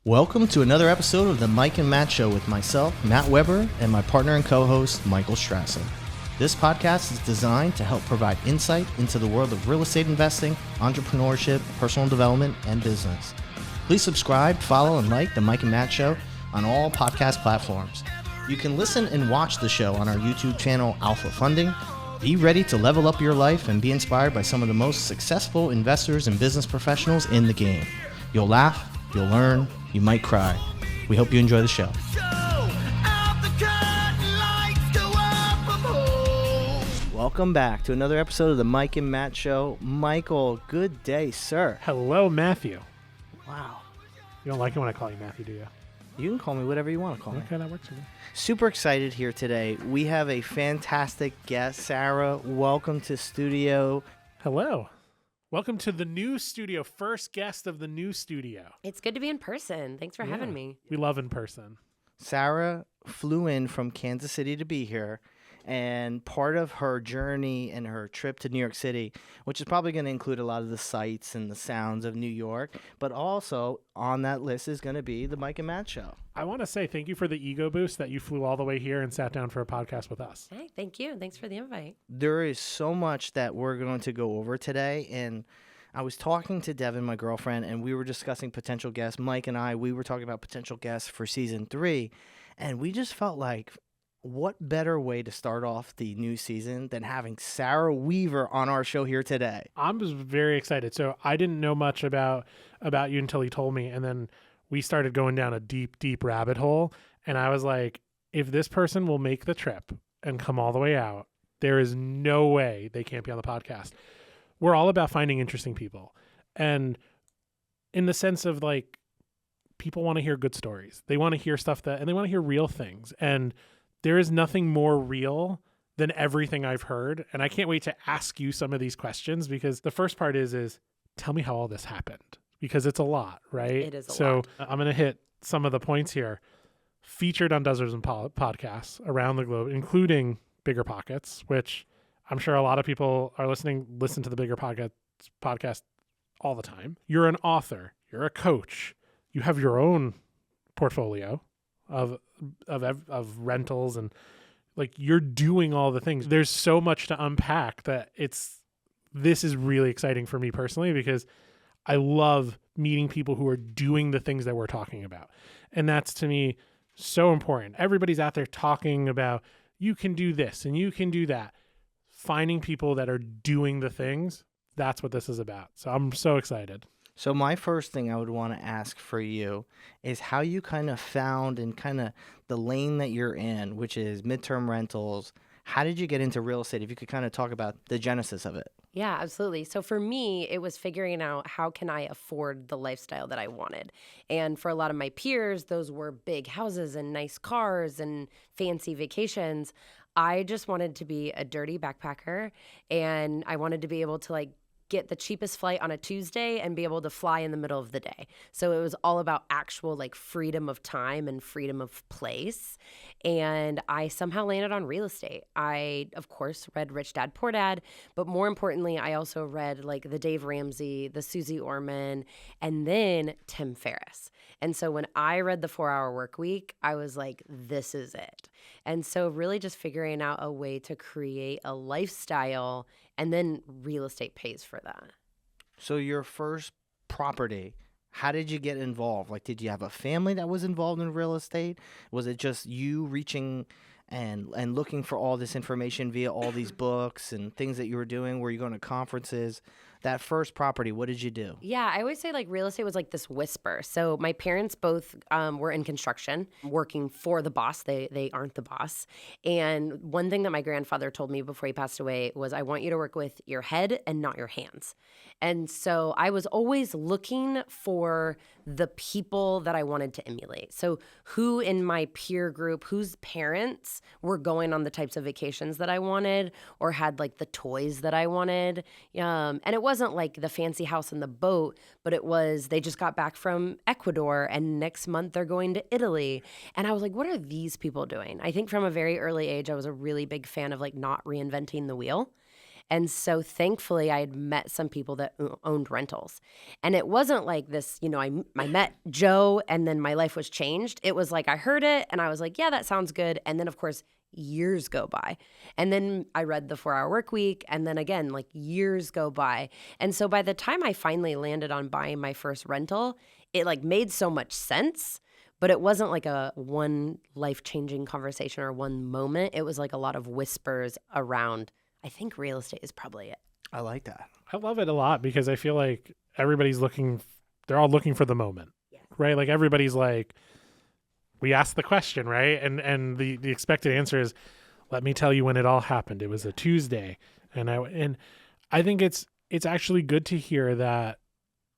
Welcome to another episode of the Mike and Matt Show with myself, Matt Weber, and my partner and co-host, Michael Strasser. This podcast is designed to help provide insight into the world of real estate investing, entrepreneurship, personal development, and business. Please subscribe, follow, and like the Mike and Matt Show on all podcast platforms. You can listen and watch the show on our YouTube channel, Alpha Funding. Be ready to level up your life and be inspired by some of the most successful investors and business professionals in the game. You'll laugh, you'll learn, you might cry. We hope you enjoy the show. Welcome back to another episode of the Mike and Matt Show. Michael, good day, sir. Hello, Matthew. Wow. You don't like it when I call you Matthew, do you? You can call me whatever you want to call me. Okay, that works for me. Super excited here today. We have a fantastic guest, Sarah. Welcome to studio. Hello. Welcome to the new studio, first guest of the new studio. It's good to be in person. Thanks for having me. We love in person. Sarah flew in from Kansas City to be here, and part of her journey and her trip to New York City, which is probably going to include a lot of the sights and the sounds of New York, but also on that list is going to be the Mike and Matt Show. I want to say thank you for the ego boost that you flew all the way here and sat down for a podcast with us. Hey, thank you. Thanks for the invite. There is so much that we're going to go over today, and I was talking to Devin, my girlfriend, and we were discussing potential guests. Mike and I, we were talking about potential guests for season 3, and we just felt like, what better way to start off the new season than having Sarah Weaver on our show here today? I'm just very excited. So I didn't know much about you until he told me, and then we started going down a deep, deep rabbit hole, and I was like, if this person will make the trip and come all the way out, there is no way they can't be on the podcast. We're all about finding interesting people, and in the sense of like, people want to hear good stories. They want to hear stuff and they want to hear real things, and there is nothing more real than everything I've heard. And I can't wait to ask you some of these questions, because the first part is tell me how all this happened, because it's a lot, right? It is a lot. So I'm going to hit some of the points here. Featured on dozens of podcasts around the globe, including Bigger Pockets, which I'm sure a lot of people are listen to the Bigger podcast all the time. You're an author. You're a coach. You have your own portfolio of rentals, and like, you're doing all the things. There's so much to unpack that this is really exciting for me personally, because I love meeting people who are doing the things that we're talking about. And that's, to me, so important. Everybody's out there talking about, you can do this and you can do that. Finding people that are doing the things, that's what this is about. So I'm so excited. So my first thing I would want to ask for you is how you kind of found and kind of the lane that you're in, which is midterm rentals. How did you get into real estate? If you could kind of talk about the genesis of it. Yeah, absolutely. So for me, it was figuring out, how can I afford the lifestyle that I wanted? And for a lot of my peers, those were big houses and nice cars and fancy vacations. I just wanted to be a dirty backpacker, and I wanted to be able to get the cheapest flight on a Tuesday and be able to fly in the middle of the day. So it was all about actual freedom of time and freedom of place. And I somehow landed on real estate. I, of course, read Rich Dad, Poor Dad, but more importantly, I also read the Dave Ramsey, the Susie Orman, and then Tim Ferriss. And so when I read the 4-Hour Work Week, I was like, this is it. And so really just figuring out a way to create a lifestyle, and then real estate pays for that. So your first property, how did you get involved? Did you have a family that was involved in real estate? Was it just you reaching and looking for all this information via all these books and things that you were doing? Were you going to conferences? That first property, what did you do? Yeah, I always say real estate was this whisper. So my parents both were in construction, working for the boss. They aren't the boss. And one thing that my grandfather told me before he passed away was, I want you to work with your head and not your hands. And so I was always looking for the people that I wanted to emulate. So who in my peer group, whose parents were going on the types of vacations that I wanted, or had the toys that I wanted. And it wasn't the fancy house and the boat, but it was, they just got back from Ecuador and next month they're going to Italy. And I was like, what are these people doing? I think from a very early age, I was a really big fan of not reinventing the wheel. And so thankfully I had met some people that owned rentals. And it wasn't like this, I met Joe and then my life was changed. It was like I heard it and I was like, yeah, that sounds good. And then of course years go by. And then I read the 4-Hour Workweek, and then again, like years go by. And so by the time I finally landed on buying my first rental, it like made so much sense, but it wasn't like a one life-changing conversation or one moment. It was like a lot of whispers around, I think real estate is probably it. I like that. I love it a lot because I feel like everybody's they're all looking for the moment, right? Like everybody's like, we asked the question, right? And the expected answer is, let me tell you when it all happened. It was a Tuesday. And I think it's actually good to hear that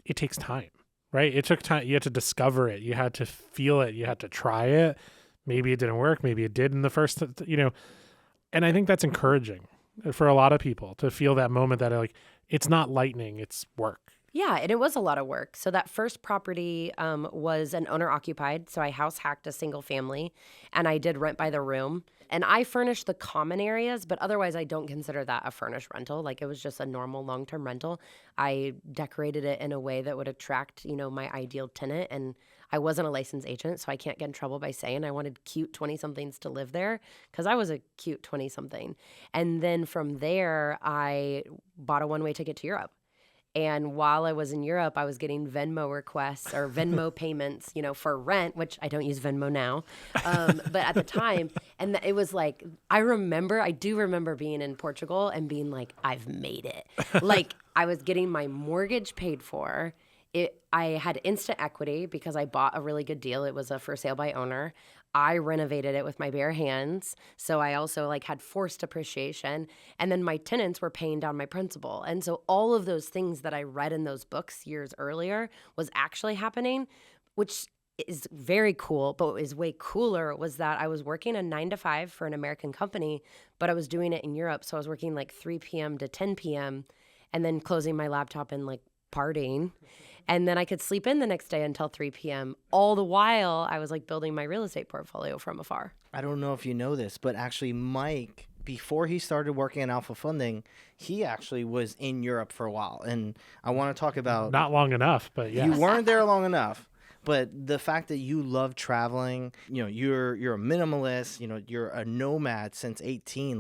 it takes time, right? It took time. You had to discover it. You had to feel it. You had to try it. Maybe it didn't work. Maybe it did in the first, and I think that's encouraging for a lot of people to feel that moment that it's not lightning, it's work. Yeah, and it was a lot of work. So that first property was an owner occupied. So I house hacked a single family and I did rent by the room. And I furnished the common areas, but otherwise I don't consider that a furnished rental. Like it was just a normal long-term rental. I decorated it in a way that would attract, my ideal tenant. And I wasn't a licensed agent, so I can't get in trouble by saying I wanted cute 20-somethings to live there because I was a cute 20-something. And then from there, I bought a one-way ticket to Europe. And while I was in Europe, I was getting Venmo requests or Venmo payments, for rent, which I don't use Venmo now. But at the time, and it was like, I do remember being in Portugal and being like, I've made it. Like I was getting my mortgage paid for. I had instant equity because I bought a really good deal. It was a for sale by owner. I renovated it with my bare hands. So I also had forced appreciation. And then my tenants were paying down my principal. And so all of those things that I read in those books years earlier was actually happening, which is very cool. But what is way cooler was that I was working a 9-to-5 for an American company, but I was doing it in Europe. So I was working 3 p.m. to 10 p.m. and then closing my laptop and partying. And then I could sleep in the next day until 3 p.m. All the while I was building my real estate portfolio from afar. I don't know if you know this, but actually Mike, before he started working at Alpha Funding, he actually was in Europe for a while. And I want to talk about... Not long enough, but yeah. You weren't there long enough. But the fact that you love traveling, you're a minimalist, you're a nomad since 18.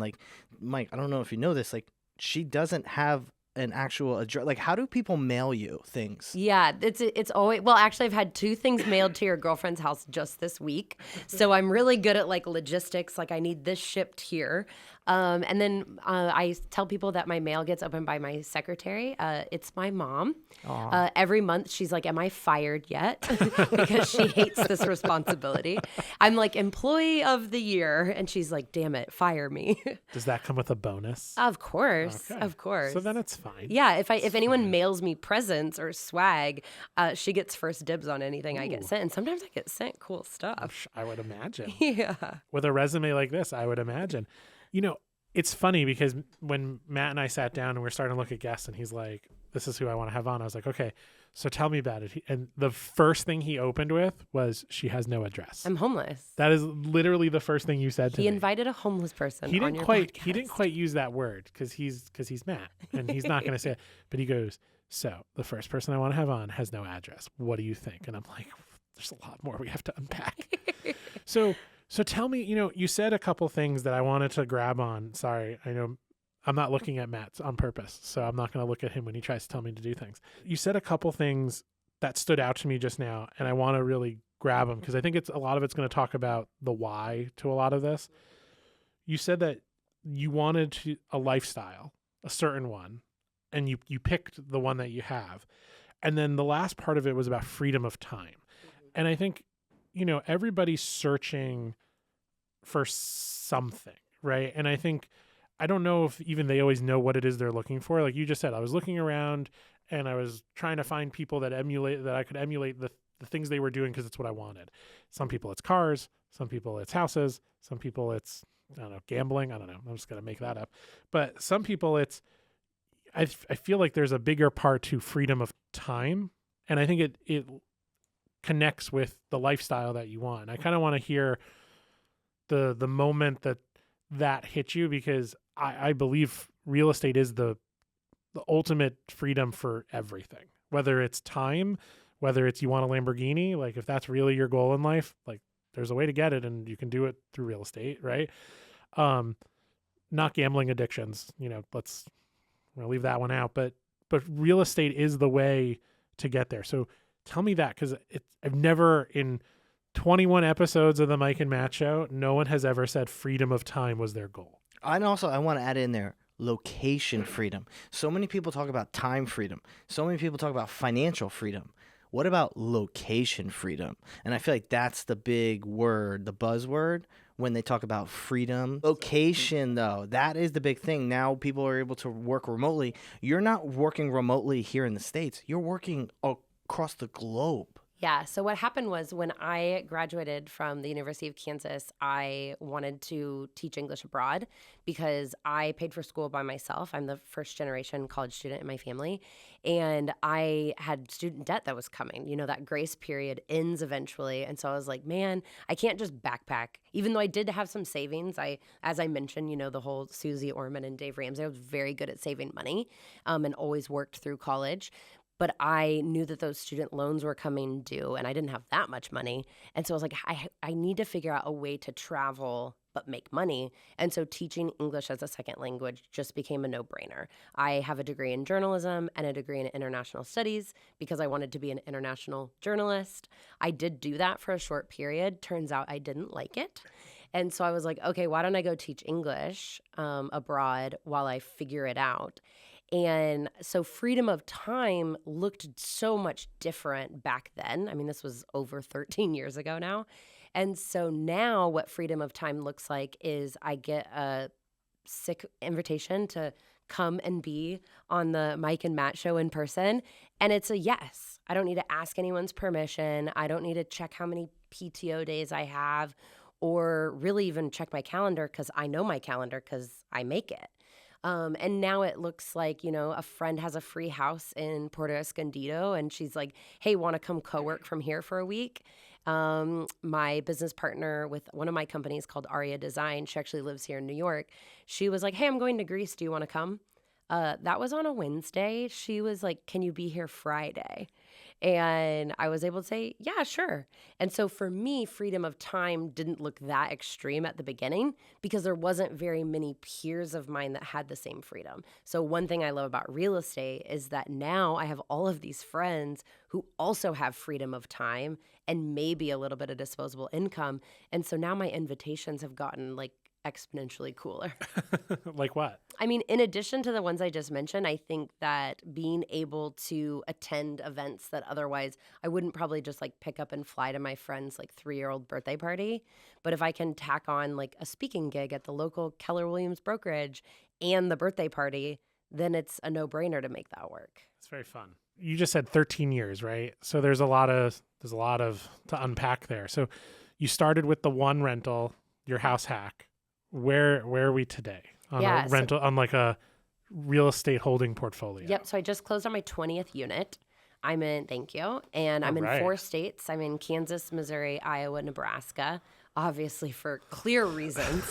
Mike, I don't know if you know this, she doesn't have an actual address. How do people mail you things? Yeah, it's always, well, actually I've had 2 things mailed to your girlfriend's house just this week. So I'm really good at logistics. I need this shipped here. And then I tell people that my mail gets opened by my secretary. It's my mom. Every month she's like, am I fired yet? Because she hates this responsibility. I'm employee of the year. And she's like, damn it, fire me. Does that come with a bonus? Of course. Okay. Of course. So then it's fine. Yeah. If anyone mails me presents or swag, she gets first dibs on anything I get sent. And sometimes I get sent cool stuff. I would imagine. Yeah. With a resume like this, I would imagine. It's funny because when Matt and I sat down and we were starting to look at guests and he's like, this is who I want to have on. I was like, okay, so tell me about it. And the first thing he opened with was, she has no address. I'm homeless. That is literally the first thing you said to me. He invited a homeless person He on didn't your quite. podcast. He didn't quite use that word because he's Matt and he's not going to say it. But he goes, so the first person I want to have on has no address. What do you think? And I'm like, there's a lot more we have to unpack. So tell me, you said a couple things that I wanted to grab on. Sorry, I know I'm not looking at Matt on purpose, so I'm not going to look at him when he tries to tell me to do things. You said a couple things that stood out to me just now, and I want to really grab them because I think a lot of it's going to talk about the why to a lot of this. You said that you wanted a lifestyle, a certain one, and you picked the one that you have. And then the last part of it was about freedom of time. Mm-hmm. And I think, everybody's searching for something, right? And I don't know if even they always know what it is they're looking for. Like you just said, I was looking around and I was trying to find people that I could emulate the things they were doing because it's what I wanted. Some people it's cars, some people it's houses, some people it's, I don't know, gambling. I don't know. I'm just going to make that up. But some people it's, I feel like there's a bigger part to freedom of time. And I think it connects with the lifestyle that you want. I kind of want to hear the moment that hit you because I believe real estate is the ultimate freedom for everything, whether it's time, whether it's you want a Lamborghini, like if that's really your goal in life, like there's a way to get it and you can do it through real estate, right? Not gambling addictions, we're gonna leave that one out, but real estate is the way to get there. So tell me that, because I've never, in 21 episodes of the Mike and Matt Show, no one has ever said freedom of time was their goal. And also, I want to add in there location freedom. So many people talk about time freedom. So many people talk about financial freedom. What about location freedom? And I feel like that's the big word, the buzzword, when they talk about freedom. Location, though, that is the big thing. Now people are able to work remotely. You're not working remotely here in the States. You're working across the globe. Yeah. So what happened was, when I graduated from the University of Kansas, I wanted to teach English abroad because I paid for school by myself. I'm the first generation college student in my family. And I had student debt that was coming. That grace period ends eventually. And so I was like, man, I can't just backpack. Even though I did have some savings, as I mentioned, the whole Susie Orman and Dave Ramsey, I was very good at saving money and always worked through college. But I knew that those student loans were coming due, and I didn't have that much money. And so I was like, I need to figure out a way to travel but make money. And so teaching English as a second language just became a no-brainer. I have a degree in journalism and a degree in international studies because I wanted to be an international journalist. I did do that for a short period. Turns out I didn't like it. And so I was like, okay, why don't I go teach English abroad while I figure it out? And so freedom of time looked so much different back then. I mean, this was over 13 years ago now. And so now what freedom of time looks like is I get a sick invitation to come and be on the Mike and Matt Show in person. And it's a yes. I don't need to ask anyone's permission. I don't need to check how many PTO days I have or really even check my calendar, because I know my calendar because I make it. And now it looks like, a friend has a free house in Puerto Escondido and she's like, hey, want to come co-work from here for a week? My business partner with one of my companies called Aria Design, she actually lives here in New York. She was like, hey, I'm going to Greece. Do you want to come? That was on a Wednesday. She was like, can you be here Friday? And I was able to say, yeah, sure. And so for me, freedom of time didn't look that extreme at the beginning because there wasn't very many peers of mine that had the same freedom. So one thing I love about real estate is that now I have all of these friends who also have freedom of time and maybe a little bit of disposable income. And so now my invitations have gotten exponentially cooler. Like what? I mean, in addition to the ones I just mentioned, I think that being able to attend events that otherwise I wouldn't probably just pick up and fly to my friend's 3-year-old birthday party. But if I can tack on a speaking gig at the local Keller Williams brokerage and the birthday party, then it's a no-brainer to make that work. It's very fun. You just said 13 years, right? So there's a lot of to unpack there. So you started with the one rental, your house hack. Where are we today on a rental, on a real estate holding portfolio? Yep. So I just closed on my 20th unit. Thank you. And I'm in 4 states. I'm in Kansas, Missouri, Iowa, Nebraska, obviously for clear reasons.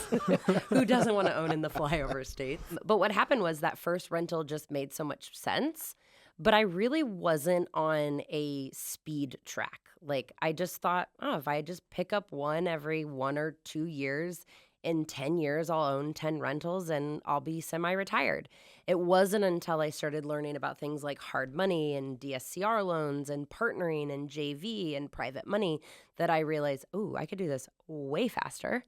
Who doesn't want to own in the flyover states? But what happened was that first rental just made so much sense. But I really wasn't on a speed track. I just thought, if I just pick up one every 1 or 2 years, in 10 years, I'll own 10 rentals and I'll be semi-retired. It wasn't until I started learning about things like hard money and DSCR loans and partnering and JV and private money that I realized, I could do this way faster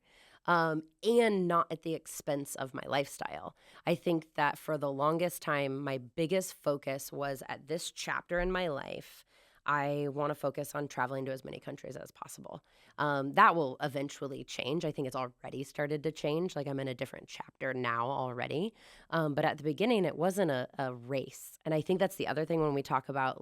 and not at the expense of my lifestyle. I think that for the longest time, my biggest focus was at this chapter in my life, I want to focus on traveling to as many countries as possible. That will eventually change. I think it's already started to change. I'm in a different chapter now already. But at the beginning, it wasn't a race. And I think that's the other thing when we talk about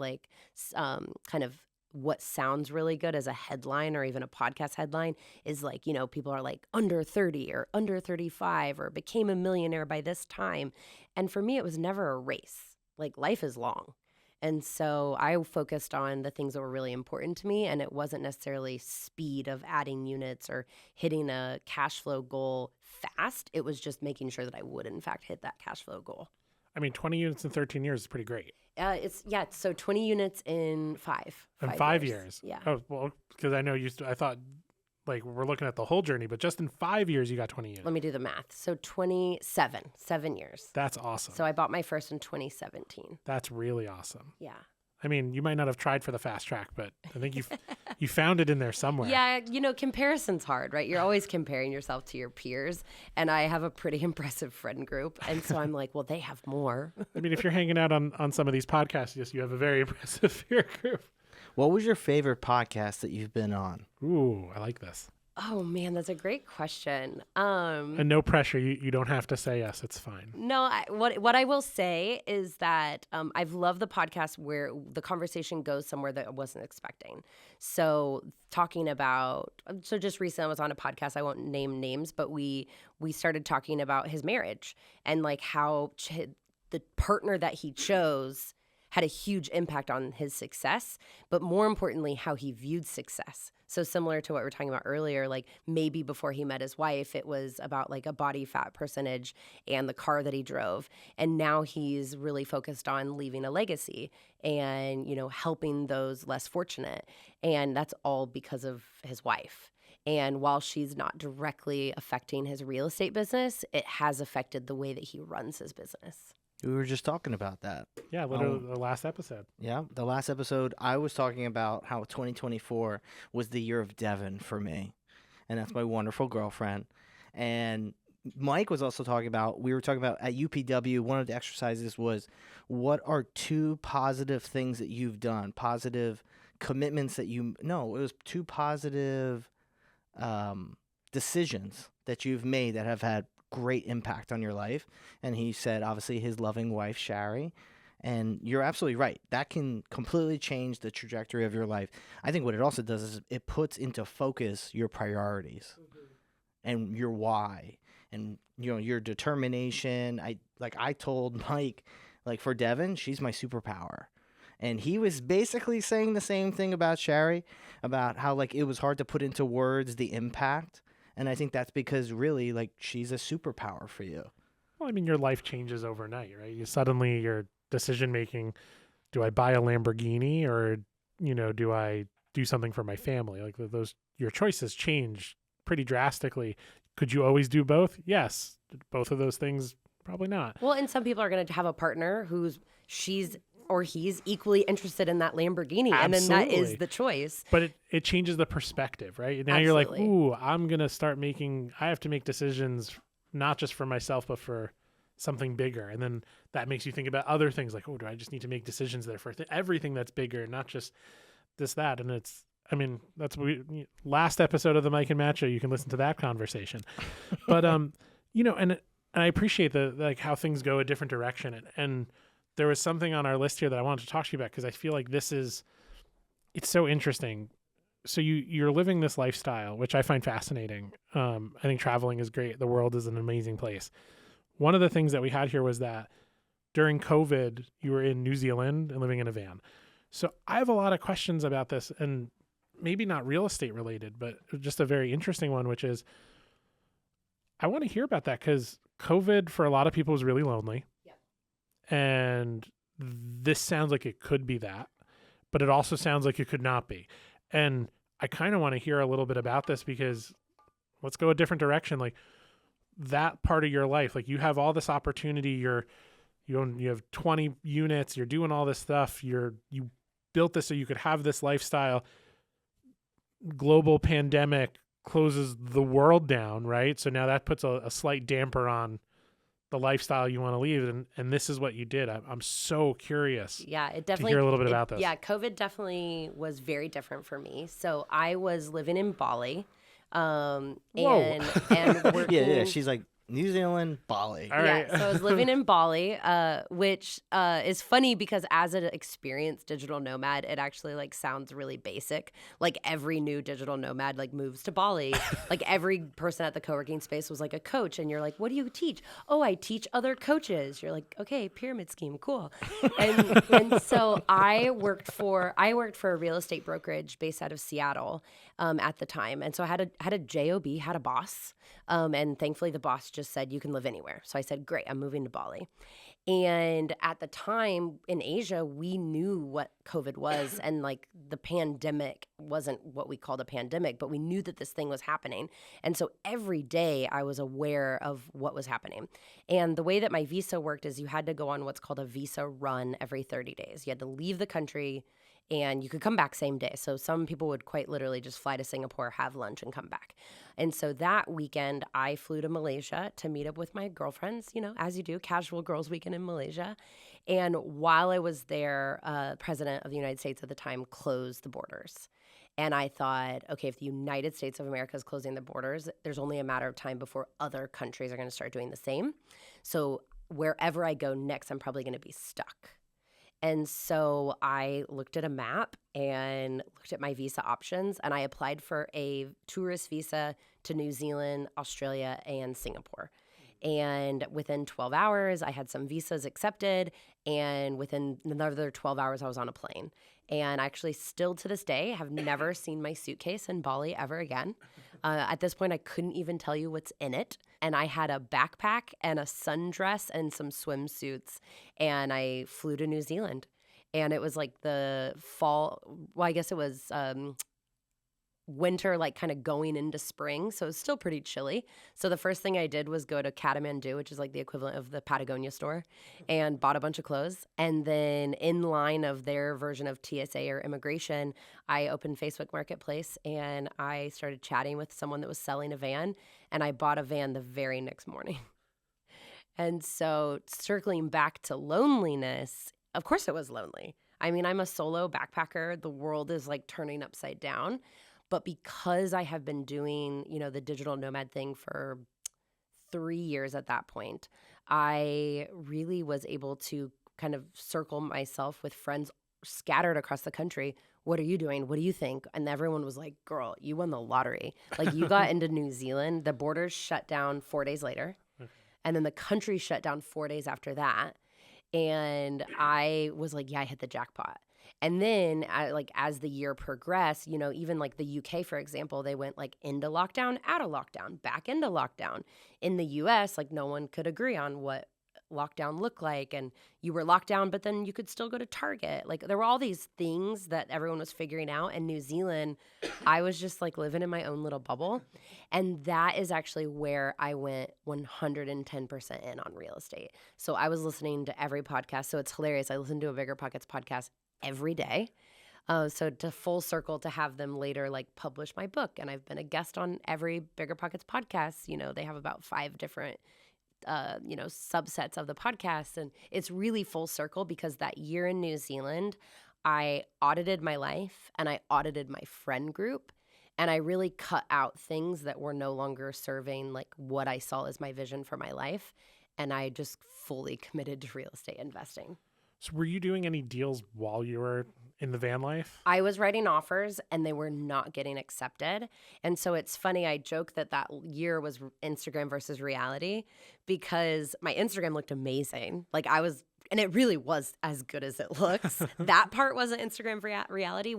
kind of what sounds really good as a headline or even a podcast headline is people are under 30 or under 35 or became a millionaire by this time. And for me, it was never a race. Life is long. And so I focused on the things that were really important to me. And it wasn't necessarily speed of adding units or hitting a cash flow goal fast. It was just making sure that I would, in fact, hit that cash flow goal. I mean, 20 units in 13 years is pretty great. So 20 units in five. In 5 years. Yeah. Oh, well, because I know I thought like we're looking at the whole journey, but just in 5 years, you got 20 units. Let me do the math. So 7 years. That's awesome. So I bought my first in 2017. That's really awesome. Yeah. I mean, you might not have tried for the fast track, but I think you found it in there somewhere. Yeah, comparison's hard, right? You're always comparing yourself to your peers, and I have a pretty impressive friend group, and so I'm like, well, they have more. I mean, if you're hanging out on some of these podcasts, yes, you have a very impressive peer group. What was your favorite podcast that you've been on? Ooh, I like this. Oh man, that's a great question. And no pressure. You don't have to say yes. It's fine. No, what I will say is that I've loved the podcast where the conversation goes somewhere that I wasn't expecting. So just recently I was on a podcast. I won't name names, but we started talking about his marriage and like how the partner that he chose had a huge impact on his success, but more importantly, how he viewed success. So similar to what we were talking about earlier, like maybe before he met his wife, it was about like a body fat percentage and the car that he drove. And now he's really focused on leaving a legacy and, helping those less fortunate. And that's all because of his wife. And while she's not directly affecting his real estate business, it has affected the way that he runs his business. We were just talking about that. Yeah, literally the last episode. Yeah, the last episode, I was talking about how 2024 was the year of Devin for me. And that's my wonderful girlfriend. And Mike was also talking about, we were talking about at UPW, one of the exercises was, what are 2 positive things that you've done? Positive commitments that it was 2 positive decisions that you've made that have had great impact on your life. And he said, obviously, his loving wife, Shari. And you're absolutely right. That can completely change the trajectory of your life. I think what it also does is it puts into focus your priorities and your why and, your determination. I told Mike, like for Devin, she's my superpower. And he was basically saying the same thing about Shari, about how like it was hard to put into words the impact. And I think that's because really, like, she's a superpower for you. Well, I mean, your life changes overnight, right? Your decision making, do I buy a Lamborghini or, do I do something for my family? Like your choices change pretty drastically. Could you always do both? Yes. Both of those things, probably not. Well, and some people are going to have a partner she's or he's equally interested in that Lamborghini. Absolutely. And then that is the choice. But it changes the perspective, right? Now Absolutely. You're like, ooh, I'm going to start I have to make decisions not just for myself, but for something bigger. And then that makes you think about other things like, oh, do I just need to make decisions there for everything that's bigger, not just this, that. And that's last episode of the Mike and Matt Show. You can listen to that conversation. But, and I appreciate how things go a different direction. And there was something on our list here that I wanted to talk to you about because I feel like it's so interesting. So you're living this lifestyle, which I find fascinating. I think traveling is great. The world is an amazing place. One of the things that we had here was that during COVID, you were in New Zealand and living in a van. So I have a lot of questions about this, and maybe not real estate related, but just a very interesting one, which is I want to hear about that because COVID for a lot of people was really lonely. And this sounds like it could be that, but it also sounds like it could not be. And I kind of want to hear a little bit about this because let's go a different direction. Like that part of your life, like you have all this opportunity. You have 20 units. You're doing all this stuff. You built this so you could have this lifestyle. Global pandemic closes the world down, right? So now that puts a slight damper on the lifestyle you want to leave, and this is what you did. I'm so curious. Yeah, it definitely to hear a little bit about this. Yeah, COVID definitely was very different for me. So I was living in Bali, and working. Yeah. She's like New Zealand, Bali. All right. Yeah, so I was living in Bali, which is funny because as an experienced digital nomad, it actually like sounds really basic. Like every new digital nomad like moves to Bali. Like every person at the co-working space was like a coach, and you're like, "What do you teach?" "Oh, I teach other coaches." You're like, "Okay, pyramid scheme, cool." And so I worked for a real estate brokerage based out of Seattle at the time, and so I had a job, had a boss. And thankfully, the boss just said, you can live anywhere. So I said, great, I'm moving to Bali. And at the time in Asia, we knew what COVID was. And like the pandemic wasn't what we called a pandemic, but we knew that this thing was happening. And so every day I was aware of what was happening. And the way that my visa worked is you had to go on what's called a visa run every 30 days. You had to leave the country and you could come back same day. So some people would quite literally just fly to Singapore, have lunch, and come back. And so that weekend, I flew to Malaysia to meet up with my girlfriends, as you do, casual girls weekend in Malaysia. And while I was there, President of the United States at the time closed the borders. And I thought, okay, if the United States of America is closing the borders, there's only a matter of time before other countries are going to start doing the same. So wherever I go next, I'm probably going to be stuck. And so I looked at a map and looked at my visa options, and I applied for a tourist visa to New Zealand, Australia, and Singapore. And within 12 hours, I had some visas accepted, and within another 12 hours, I was on a plane. And actually, still to this day, have never seen my suitcase in Bali ever again. At this point, I couldn't even tell you what's in it. And I had a backpack and a sundress and some swimsuits. And I flew to New Zealand. And it was like the fall. Well, I guess it was winter, like kind of going into spring. So it was still pretty chilly. So the first thing I did was go to Kathmandu, which is like the equivalent of the Patagonia store, and bought a bunch of clothes. And then in line of their version of TSA or immigration, I opened Facebook Marketplace and I started chatting with someone that was selling a van. And I bought a van the very next morning. And so circling back to loneliness, of course it was lonely. I mean, I'm a solo backpacker. The world is like turning upside down. But because I have been doing, the digital nomad thing for 3 years at that point, I really was able to kind of circle myself with friends scattered across the country. What are you doing? What do you think? And everyone was like, girl, you won the lottery. Like you got into New Zealand, the borders shut down 4 days later. Okay. And then the country shut down 4 days after that. And I was like, yeah, I hit the jackpot. And then as the year progressed, even like the UK, for example, they went like into lockdown, out of lockdown, back into lockdown. In the US, like no one could agree on what lockdown looked like. And you were locked down, but then you could still go to Target. Like there were all these things that everyone was figuring out. In New Zealand, I was just like living in my own little bubble. And that is actually where I went 110% in on real estate. So I was listening to every podcast. So it's hilarious. I listened to a Bigger Pockets podcast every day. So to full circle to have them later like publish my book. And I've been a guest on every Bigger Pockets podcast. They have about 5 different subsets of the podcast. And it's really full circle because that year in New Zealand, I audited my life and I audited my friend group. And I really cut out things that were no longer serving like what I saw as my vision for my life. And I just fully committed to real estate investing. So were you doing any deals while you were in the van life? I was writing offers and they were not getting accepted. And so it's funny, I joke that year was Instagram versus reality because my Instagram looked amazing. And it really was as good as it looks. That part wasn't Instagram reality.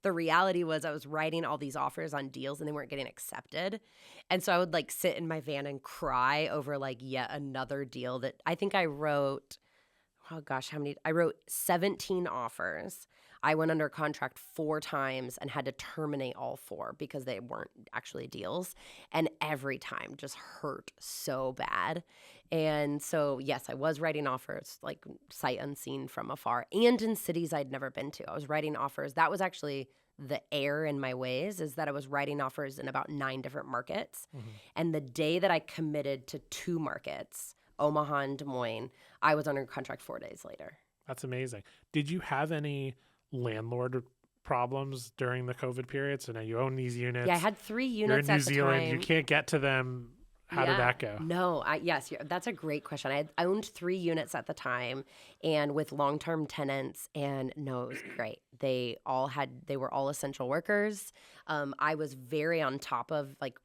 The reality was I was writing all these offers on deals and they weren't getting accepted. And so I would like sit in my van and cry over like yet another deal that I think I wrote. Oh gosh, I wrote 17 offers. I went under contract 4 times and had to terminate all 4 because they weren't actually deals. And every time just hurt so bad. And so, yes, I was writing offers like sight unseen from afar and in cities I'd never been to. I was writing offers. That was actually the error in my ways is that I was writing offers in about 9 different markets. Mm-hmm. And the day that I committed to 2 markets, Omaha and Des Moines, I was under contract 4 days later. That's amazing. Did you have any landlord problems during the COVID period? So now you own these units. Yeah, I had 3 units You're in at New Zealand. the time. You can't get to them. How did that go? No, yes, that's a great question. I owned 3 units at the time and with long-term tenants, and no, it was great. They were all essential workers. I was very on top of, like,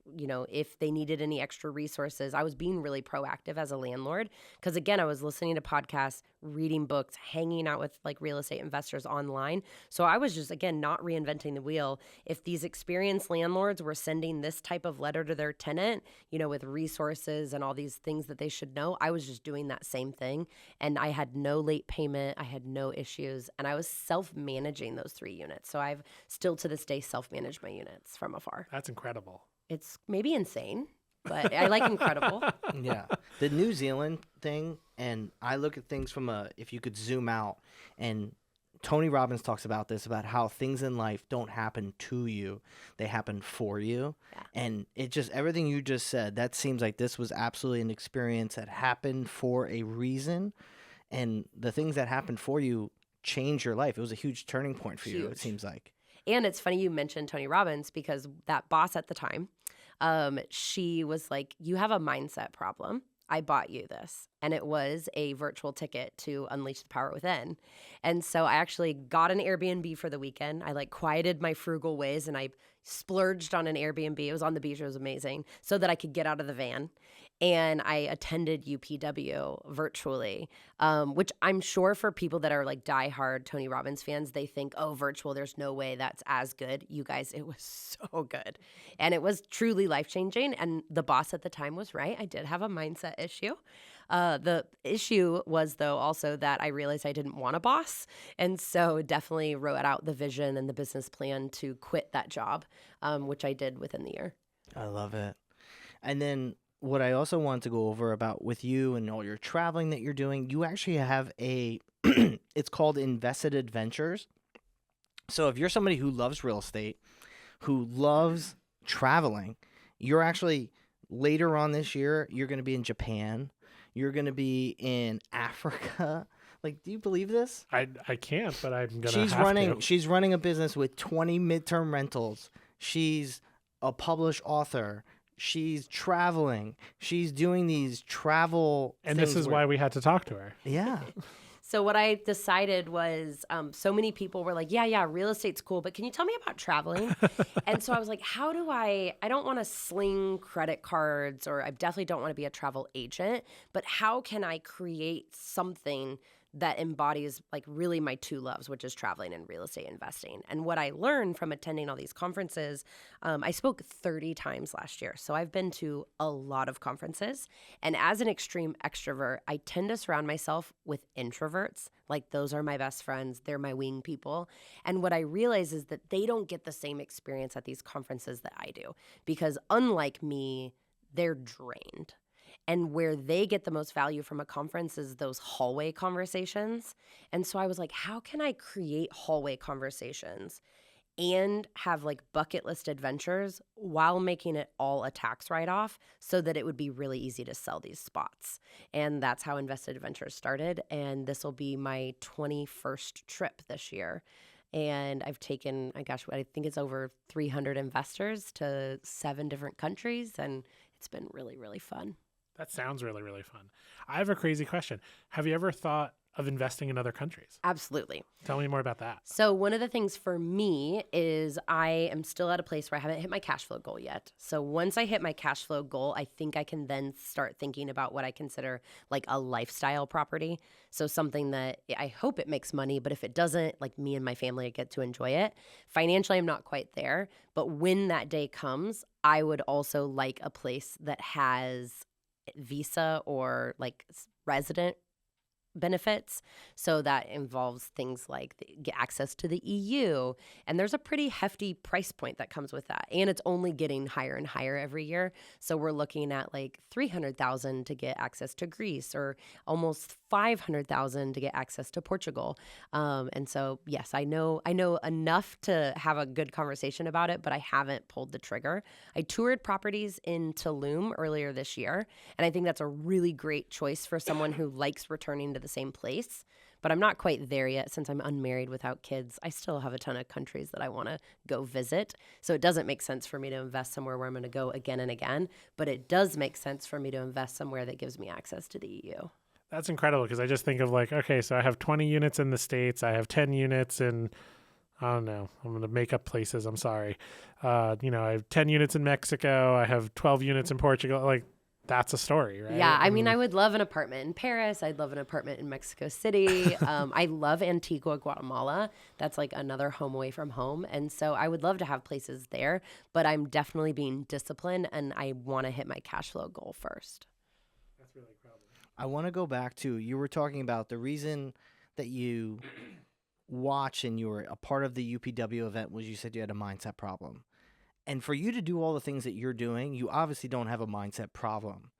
if they needed any extra resources, I was being really proactive as a landlord. Because again, I was listening to podcasts, reading books, hanging out with like real estate investors online. So I was just, again, not reinventing the wheel. If these experienced landlords were sending this type of letter to their tenant, with resources and all these things that they should know, I was just doing that same thing. And I had no late payment. I had no issues. And I was self-managing those 3 units. So I've still to this day self-managed my units from afar. That's incredible. It's maybe insane, but I like incredible. Yeah. The New Zealand thing, and I look at things from if you could zoom out, and Tony Robbins talks about this, about how things in life don't happen to you, they happen for you. Yeah. And it just, everything you just said, that seems like this was absolutely an experience that happened for a reason. And the things that happened for you changed your life. It was a huge turning point for you, it seems like. And it's funny you mentioned Tony Robbins, because that boss at the time, she was like, you have a mindset problem. I bought you this. And it was a virtual ticket to unleash the power within. And so I actually got an Airbnb for the weekend. I like quieted my frugal ways and I splurged on an Airbnb. It was on the beach. It was amazing. So that I could get out of the van. And I attended UPW virtually, which I'm sure for people that are like diehard Tony Robbins fans, they think, oh, virtual, there's no way that's as good. You guys, it was so good. And it was truly life-changing. And the boss at the time was right. I did have a mindset issue. The issue was, though, also that I realized I didn't want a boss. And so definitely wrote out the vision and the business plan to quit that job, which I did within the year. I love it. And then what I also want to go over about with you and all your traveling that you're doing, you actually have it's called Invested Adventures. So if you're somebody who loves real estate, who loves traveling, you're actually, later on this year, you're going to be in Japan. You're going to be in Africa. Like, do you believe this? I can't, but I'm going to have to. She's running a business with 20 midterm rentals. She's a published author. She's traveling. She's doing these travel and this is why we had to talk to her. Yeah. So what I decided was, so many people were like, yeah, real estate's cool, but can you tell me about traveling? And so I was like, how do I don't want to sling credit cards, or I definitely don't want to be a travel agent, but how can I create something that embodies like really my 2 loves, which is traveling and real estate investing. And what I learned from attending all these conferences, I spoke 30 times last year. So I've been to a lot of conferences. And as an extreme extrovert, I tend to surround myself with introverts. Like, those are my best friends. They're my wing people. And what I realize is that they don't get the same experience at these conferences that I do, because unlike me, they're drained. And where they get the most value from a conference is those hallway conversations. And so I was like, how can I create hallway conversations and have like bucket list adventures while making it all a tax write-off, so that it would be really easy to sell these spots? And that's how Invested Adventures started. And this will be my 21st trip this year. And I've taken, I think it's over 300 investors to 7 different countries. And it's been really, really fun. That sounds really, really fun. I have a crazy question. Have you ever thought of investing in other countries? Absolutely. Tell me more about that. So one of the things for me is I am still at a place where I haven't hit my cash flow goal yet. So once I hit my cash flow goal, I think I can then start thinking about what I consider like a lifestyle property. So something that I hope it makes money, but if it doesn't, like me and my family get to enjoy it. Financially, I'm not quite there. But when that day comes, I would also like a place that has visa or like resident benefits. So that involves things like get access to the EU. And there's a pretty hefty price point that comes with that. And it's only getting higher and higher every year. So we're looking at like $300,000 to get access to Greece, or almost $500,000 to get access to Portugal. And so, yes, I know enough to have a good conversation about it, but I haven't pulled the trigger. I toured properties in Tulum earlier this year, and I think that's a really great choice for someone who likes returning to the same place. but I'm not quite there yet since I'm unmarried without kids. I still have a ton of countries that I want to go visit. So it doesn't make sense for me to invest somewhere where I'm going to go again and again, but it does make sense for me to invest somewhere that gives me access to the EU. That's incredible because I just think of like, okay, so I have 20 units in the States. I have 10 units in, I don't know, I'm going to make up places. I'm sorry. I have 10 units in Mexico. I have 12 units in Portugal. Like, that's a story, right? Yeah, I mean, I would love an apartment in Paris. I'd love an apartment in Mexico City. I love Antigua, Guatemala. That's like another home away from home. And so I would love to have places there, but I'm definitely being disciplined and I want to hit my cash flow goal first. That's really incredible. I want to go back to, you were talking about the reason that you watch and you were a part of the UPW event was you said you had a mindset problem. And for you to do all the things that you're doing, you obviously don't have a mindset problem.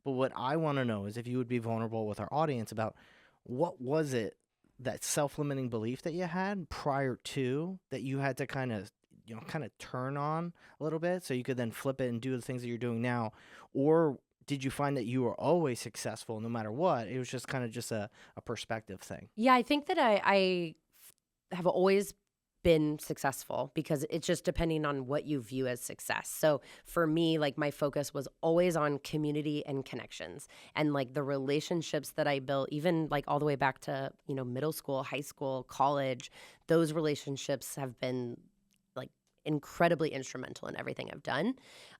But what I want to know is if you would be vulnerable with our audience about what was it, that self-limiting belief that you had prior to that you had to kind of turn on a little bit so you could then flip it and do the things that you're doing now? Or did you find that you were always successful no matter what? It was just kind of just a perspective thing. Yeah, I think that I have always been successful because it's just depending on what you view as success. So for me, like my focus was always on community and connections and like the relationships that I built, even like all the way back to, middle school, high school, college, those relationships have been like incredibly instrumental in everything I've done.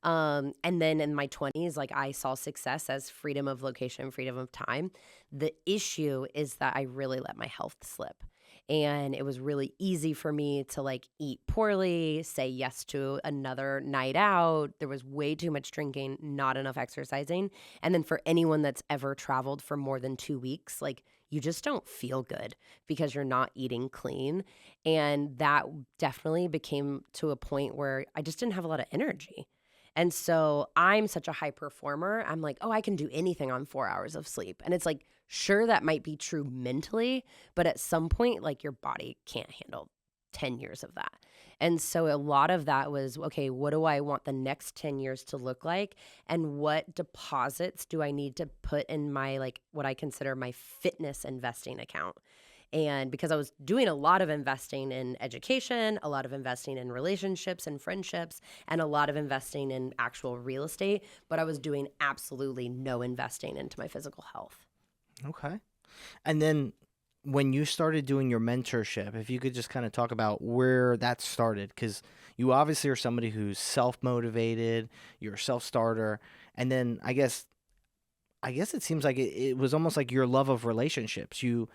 And then in my 20s, like I saw success as freedom of location, freedom of time. The issue is that I really let my health slip. And it was really easy for me to like eat poorly, say yes to another night out. There was way too much drinking, not enough exercising. And then for anyone that's ever traveled for more than 2 weeks, like you just don't feel good because you're not eating clean. And that definitely became to a point where I just didn't have a lot of energy. And so I'm such a high performer. I'm like, oh, I can do anything on 4 hours of sleep. And it's like, sure, that might be true mentally, but at some point, like your body can't handle 10 years of that. And so a lot of that was, okay, what do I want the next 10 years to look like? And what deposits do I need to put in my, like, what I consider my fitness investing account? And because I was doing a lot of investing in education, a lot of investing in relationships and friendships, and a lot of investing in actual real estate, but I was doing absolutely no investing into my physical health. Okay. And then when you started doing your mentorship, if you could just kind of talk about where that started, because you obviously are somebody who's self-motivated, you're a self-starter, and then I guess it seems like it was almost like your love of relationships. You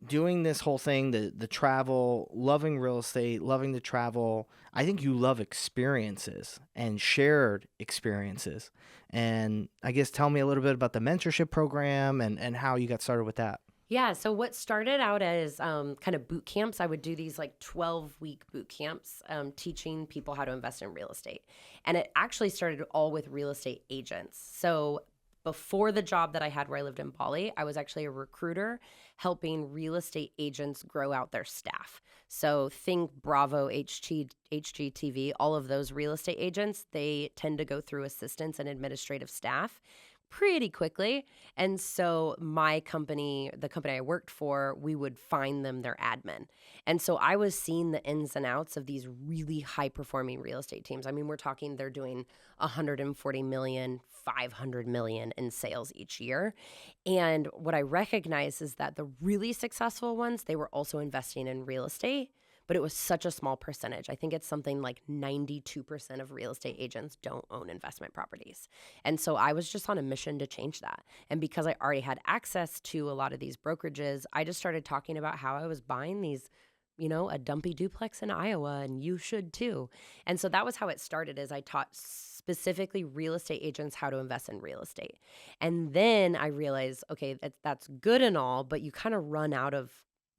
doing this whole thing, the travel, loving real estate, loving the travel. I think you love experiences and shared experiences. And I guess tell me a little bit about the mentorship program and how you got started with that. Yeah. So what started out as kind of boot camps, I would do these like 12-week boot camps teaching people how to invest in real estate. And it actually started all with real estate agents. So before the job that I had where I lived in Bali, I was actually a recruiter helping real estate agents grow out their staff. So think Bravo, HGTV, all of those real estate agents, they tend to go through assistants and administrative staff pretty quickly. And so my company, the company I worked for, we would find them their admin. And so I was seeing the ins and outs of these really high performing real estate teams. I mean, we're talking they're doing 140 million, 500 million in sales each year. And what I recognize is that the really successful ones, they were also investing in real estate, but it was such a small percentage. I think it's something like 92% of real estate agents don't own investment properties. And so I was just on a mission to change that. And because I already had access to a lot of these brokerages, I just started talking about how I was buying these, a dumpy duplex in Iowa, and you should too. And so that was how it started, is I taught specifically real estate agents how to invest in real estate. And then I realized, okay, that's good and all, but you kind of run out of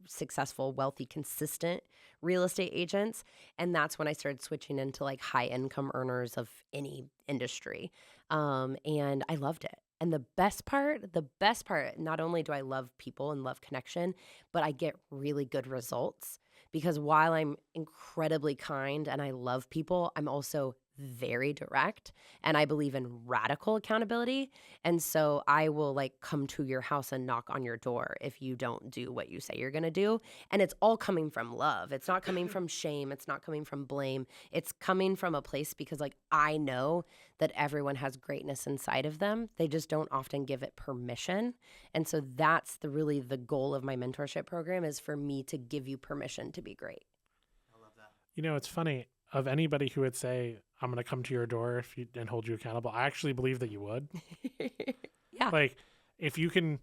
successful, wealthy, consistent real estate agents. And that's when I started switching into like high income earners of any industry. And I loved it. And the best part, not only do I love people and love connection, but I get really good results because while I'm incredibly kind and I love people, I'm also very direct, and I believe in radical accountability. And so I will like come to your house and knock on your door if you don't do what you say you're going to do. And it's all coming from love. It's not coming from shame. It's not coming from blame. It's coming from a place because like I know that everyone has greatness inside of them. They just don't often give it permission. And so that's really the goal of my mentorship program, is for me to give you permission to be great. You know, it's funny, of anybody who would say, I'm going to come to your door and hold you accountable, I actually believe that you would. Yeah. Like, if you can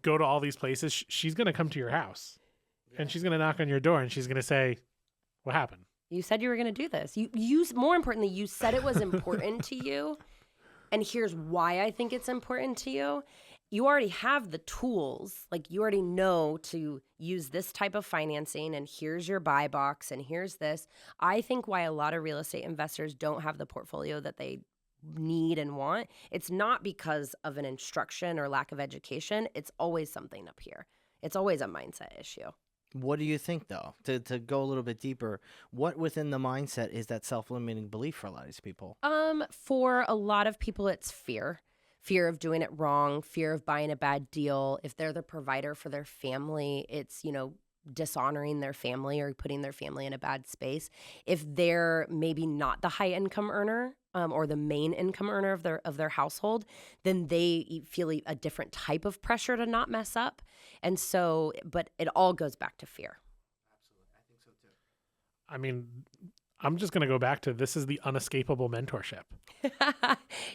go to all these places, she's going to come to your house and she's going to knock on your door and she's going to say, what happened? You said you were going to do this. More importantly, you said it was important to you. And here's why I think it's important to you. You already have the tools, like you already know to use this type of financing, and here's your buy box, and here's this. I think why a lot of real estate investors don't have the portfolio that they need and want, it's not because of an instruction or lack of education. It's always something up here. It's always a mindset issue. What do you think, though, to go a little bit deeper, what within the mindset is that self-limiting belief for a lot of these people? For a lot of people, it's fear. Fear of doing it wrong, fear of buying a bad deal. If they're the provider for their family, it's, dishonoring their family or putting their family in a bad space. If they're maybe not the high income earner or the main income earner of their household, then they feel a different type of pressure to not mess up. And so, but it all goes back to fear. Absolutely. I think so too. I mean, I'm just going to go back to, this is the unescapable mentorship.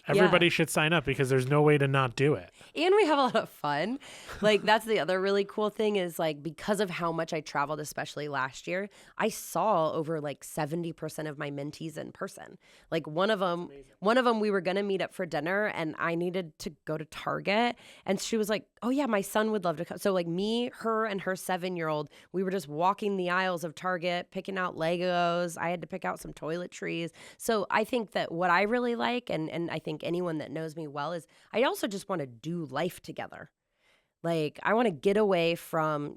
Everybody should sign up because there's no way to not do it. And we have a lot of fun. Like, that's the other really cool thing is, like, because of how much I traveled, especially last year, I saw over like 70% of my mentees in person. Like one of them, we were going to meet up for dinner and I needed to go to Target. And she was like, oh yeah, my son would love to come. So like me, her, and her 7-year-old, we were just walking the aisles of Target, picking out Legos. I had to pick out some toiletries. So I think that what I really like, and I think anyone that knows me well, is I also just want to do life together. Like, I want to get away from,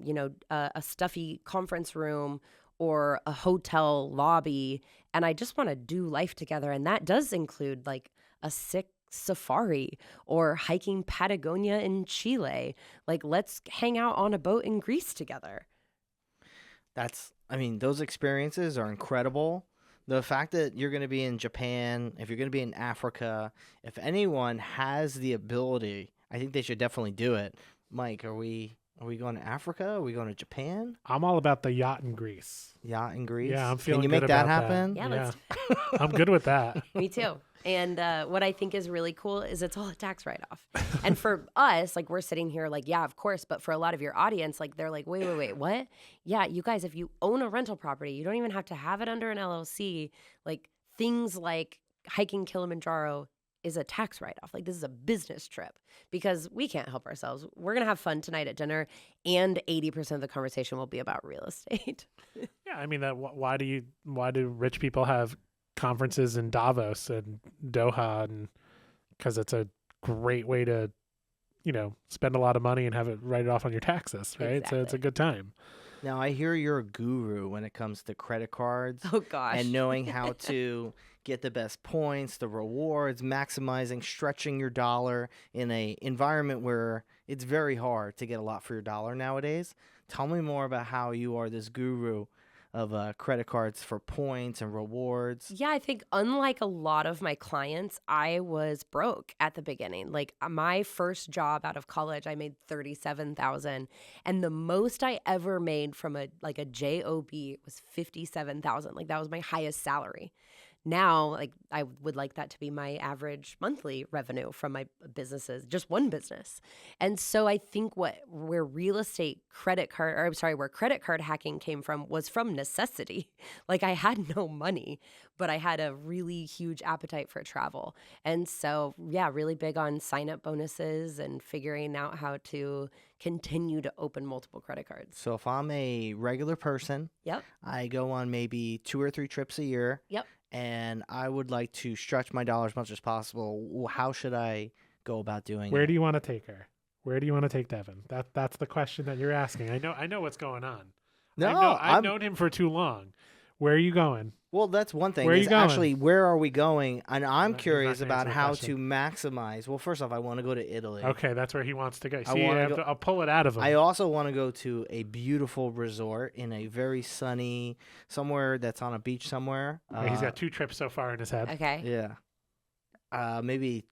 a stuffy conference room or a hotel lobby, and I just want to do life together. And that does include like a sick safari or hiking Patagonia in Chile. Like, let's hang out on a boat in Greece together. Those experiences are incredible. The fact that you're going to be in Japan, if you're going to be in Africa, if anyone has the ability, I think they should definitely do it. Mike, are we going to Africa? Are we going to Japan? I'm all about the yacht in Greece. Yacht in Greece? Yeah, I'm feeling Can you good make that about happen? Yeah, Yeah. let's I'm good with that. Me too. And what I think is really cool is it's all a tax write-off. And for us, like, we're sitting here like, yeah, of course. But for a lot of your audience, like, they're like, wait, what? Yeah, you guys, if you own a rental property, you don't even have to have it under an LLC. Like, things like hiking Kilimanjaro is a tax write-off. Like, this is a business trip because we can't help ourselves. We're going to have fun tonight at dinner, and 80% of the conversation will be about real estate. Yeah, I mean, why do rich people have conferences in Davos and Doha? And because it's a great way to, spend a lot of money and have it write it off on your taxes, right? Exactly. So it's a good time. Now, I hear you're a guru when it comes to credit cards. Oh, gosh. And knowing how to get the best points, the rewards, maximizing, stretching your dollar in an environment where it's very hard to get a lot for your dollar nowadays. Tell me more about how you are this guru of credit cards for points and rewards. Yeah, I think unlike a lot of my clients, I was broke at the beginning. Like, my first job out of college, I made $37,000, and the most I ever made from a job was $57,000. Like, that was my highest salary. Now, like, I would like that to be my average monthly revenue from my businesses, just one business. And so I think where credit card hacking came from was from necessity. Like, I had no money, but I had a really huge appetite for travel. And so, yeah, really big on sign-up bonuses and figuring out how to continue to open multiple credit cards. So if I'm a regular person, Yep. I go on maybe 2 or 3 trips a year. Yep. And I would like to stretch my dollar as much as possible. How should I go about doing it? Where do you want to take her? Where do you want to take Devin? That's the question that you're asking. I know what's going on. No, I've known him for too long. Where are you going? Well, that's one thing. Where are Is you going? actually, where are we going? And I'm He's not curious gonna about answer the how question. to maximize. Well, first off, I want to go to Italy. Okay, that's where he wants to go. I See, wanna go- I'll pull it out of him. I also want to go to a beautiful resort in a very sunny, somewhere that's on a beach somewhere. Okay, he's got 2 trips so far in his head. Okay. Yeah. Maybe,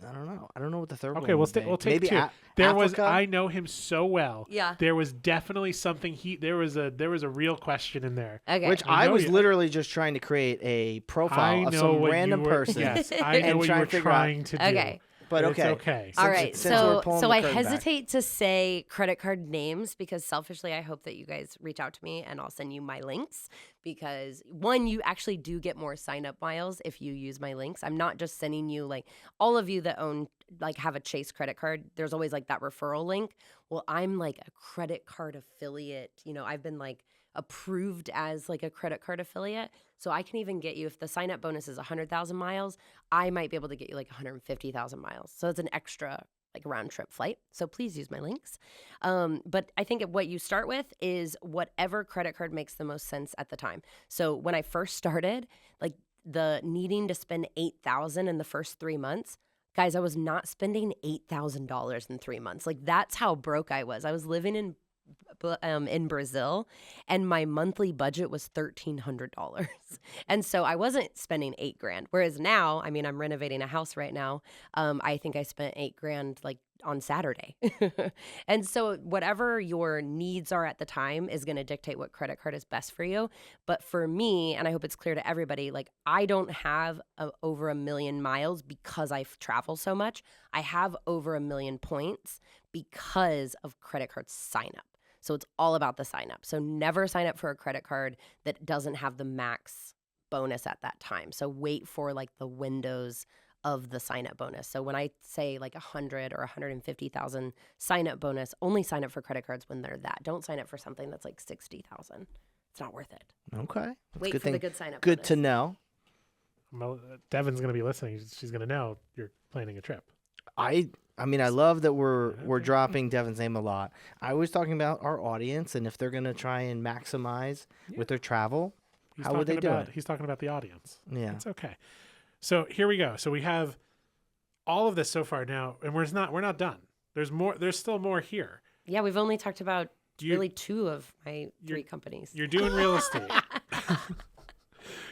I don't know. I don't know what the third one Okay, would be. we'll take Maybe 2. There was Africa? I know him so well. Yeah. There was definitely something there was a real question in there. Okay. Which I I know was you- literally just trying to create a I profile of know some what random you were, person. Yes, I know and what you try were and figure out- trying to do. Okay. But It's okay. okay. All Since- right. since we're pulling So the I curtain back. hesitate to say credit card names because selfishly I hope that you guys reach out to me and I'll send you my links because one, you actually do get more sign up miles if you use my links. I'm not just sending you like all of you that own like have a Chase credit card. There's always like that referral link. Well, I'm like a credit card affiliate. You know, I've been like approved as like a credit card affiliate. So I can even get you, if the sign up bonus is 100,000 miles, I might be able to get you like 150,000 miles. So it's an extra like round trip flight. So please use my links. But I think what you start with is whatever credit card makes the most sense at the time. So when I first started, like the needing to spend $8,000 in the first 3 months, guys, I was not spending $8,000 in 3 months. Like that's how broke I was. I was living in Brazil, and my monthly budget was $1,300, and so I wasn't spending $8,000. Whereas now, I mean, I'm renovating a house right now. I think I spent $8,000 like on Saturday, and so whatever your needs are at the time is going to dictate what credit card is best for you. But for me, and I hope it's clear to everybody, like I don't have over 1 million miles because I travel so much. I have over 1 million points because of credit card sign up. So it's all about the sign up. So never sign up for a credit card that doesn't have the max bonus at that time. So wait for like the windows of the sign up bonus. So when I say like 100 or 150,000 sign up bonus, only sign up for credit cards when they're that. Don't sign up for something that's like 60,000. It's not worth it. Okay. That's Wait good for the thing. good sign up Good bonus. to know. Well, Devin's going to be listening. She's going to know you're planning a trip. I mean, I love that we're dropping Devin's name a lot. I was talking about our audience and if they're going to try and maximize with their travel, how would they do it? He's talking about the audience. Yeah. It's okay. So here we go. So we have all of this so far now, and we're not done. There's more. There's still more here. Yeah, we've only talked about You- really 2 of my 3 companies. You're doing real estate.